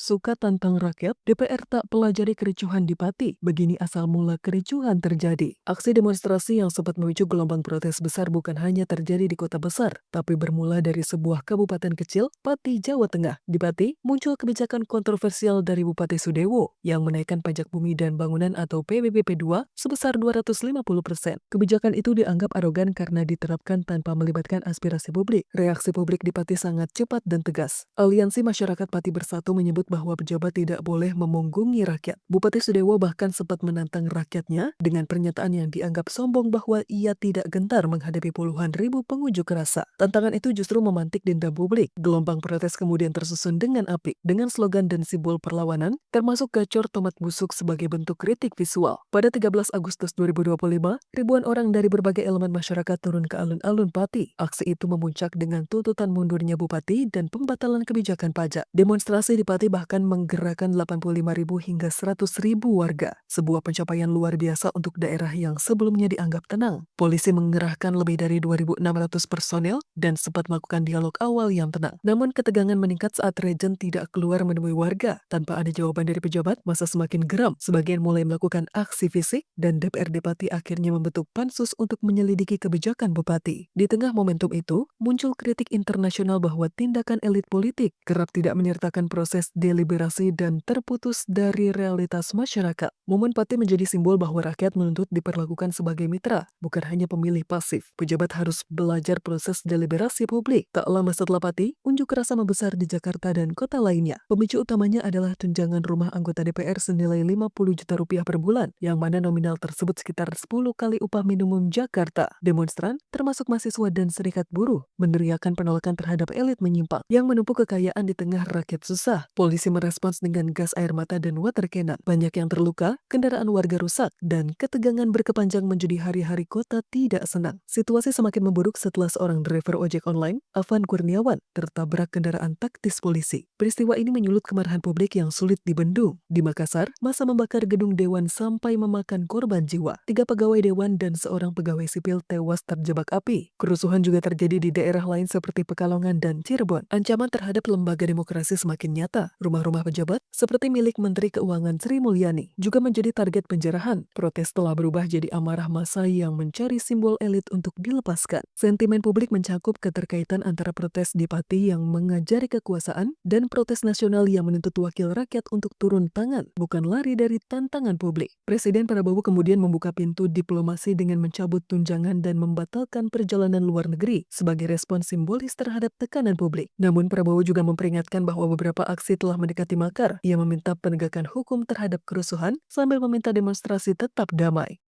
suka tantang rakyat, DPR tak pelajari kericuhan di Pati. Begini asal mula kericuhan terjadi. Aksi demonstrasi yang sempat memicu gelombang protes besar bukan hanya terjadi di kota besar, tapi bermula dari sebuah kabupaten kecil, Pati, Jawa Tengah. Di Pati, muncul kebijakan kontroversial dari Bupati Sudewo yang menaikkan pajak bumi dan bangunan atau PBBP 2 sebesar 250%. Kebijakan itu dianggap arogan karena diterapkan tanpa melibatkan aspirasi publik. Reaksi publik di Pati sangat cepat dan tegas. Aliansi Masyarakat Pati Bersatu menyebut bahwa pejabat tidak boleh memunggungi rakyat. Bupati Sudewo bahkan sempat menantang rakyatnya dengan pernyataan yang dianggap sombong bahwa ia tidak gentar menghadapi puluhan ribu pengunjuk rasa. Tantangan itu justru memantik dendam publik. Gelombang protes kemudian tersusun dengan apik, dengan slogan dan simbol perlawanan, termasuk gacor tomat busuk sebagai bentuk kritik visual. Pada 13 Agustus 2025, ribuan orang dari berbagai elemen masyarakat turun ke alun-alun Pati. Aksi itu memuncak dengan tuntutan mundurnya bupati dan pembatalan kebijakan pajak. Demonstrasi di Pati bahkan menggerakkan 85.000 hingga 100.000 warga. Sebuah pencapaian luar biasa untuk daerah yang sebelumnya dianggap tenang. Polisi mengerahkan lebih dari 2.600 personel dan sempat melakukan dialog awal yang tenang. Namun ketegangan meningkat saat Regen tidak keluar menemui warga. Tanpa ada jawaban dari pejabat, masa semakin geram. Sebagian mulai melakukan aksi fisik dan DPRD Pati akhirnya membentuk pansus untuk menyelidiki kebijakan bupati. Di tengah momentum itu, muncul kritik internasional bahwa tindakan elit politik kerap tidak menyertakan proses deliberasi dan terputus dari realitas masyarakat. Momen Pati menjadi simbol bahwa rakyat menuntut diperlakukan sebagai mitra, bukan hanya pemilih pasif. Pejabat harus belajar proses deliberasi publik. Tak lama setelah Pati, unjuk rasa membesar di Jakarta dan kota lainnya. Pemicu utamanya adalah tunjangan rumah anggota DPR senilai 50 juta rupiah per bulan, yang mana nominal tersebut sekitar 10 kali upah minimum Jakarta. Demonstran, termasuk mahasiswa dan serikat buruh, meneriakan penolakan terhadap elit menyimpang yang menumpuk kekayaan di tengah rakyat susah. Polisi merespons dengan gas air mata dan water cannon. Banyak yang terluka, kendaraan warga rusak, dan ketegangan berkepanjang menjadi hari-hari kota tidak senang. Situasi semakin memburuk setelah seorang driver ojek online, Afan Kurniawan, tertabrak kendaraan taktis polisi. Peristiwa ini menyulut kemarahan publik yang sulit dibendung. Di Makassar, massa membakar gedung dewan sampai memakan korban jiwa. 3 pegawai dewan dan seorang pegawai sipil tewas terjebak api. Kerusuhan juga terjadi di daerah lain seperti Pekalongan dan Cirebon. Ancaman terhadap lembaga demokrasi semakin nyata. Rumah-rumah pejabat, seperti milik Menteri Keuangan Sri Mulyani, juga menjadi target penjarahan. Protes telah berubah jadi amarah massa yang mencari simbol elit untuk dilepaskan. Sentimen publik mencakup keterkaitan antara protes di Pati yang mengajari kekuasaan dan protes nasional yang menuntut wakil rakyat untuk turun tangan, bukan lari dari tantangan publik. Presiden Prabowo kemudian membuka pintu diplomasi dengan mencabut tunjangan dan membatalkan perjalanan luar negeri sebagai respon simbolis terhadap tekanan publik. Namun Prabowo juga memperingatkan bahwa beberapa aksi telah mendekati makar. Ia meminta penegakan hukum terhadap kerusuhan sambil meminta demonstrasi tetap damai.